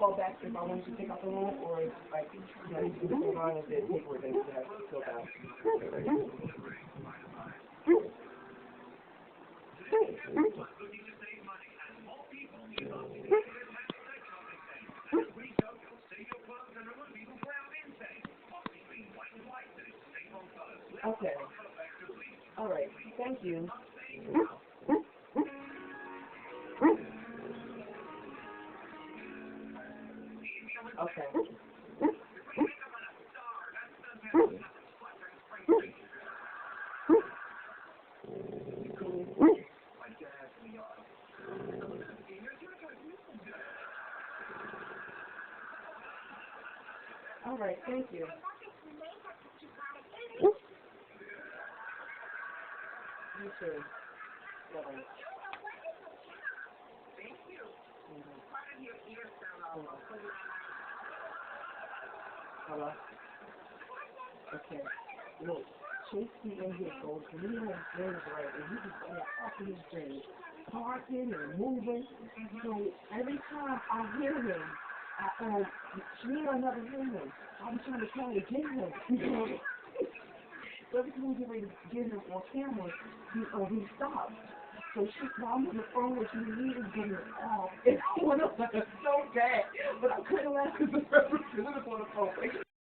call back if I wanted to take out the room, or like, you know, I need to go on and then paperwork that you have to fill out. Okay. All right. Thank you. Okay. All right. Thank you. You too. Bye-bye. Hello? Okay. Look, Chase me in here, folks, and he has dreams right, and he just got off of his dreams, parking and moving. So every time I hear him, Shanita never hear him. I'm trying to try to get him. So every time we get ready to get him on camera, he stops. So while I'm on the phone with you, he was getting it off. And I went up like so bad, but I couldn't laugh because the representative on the phone.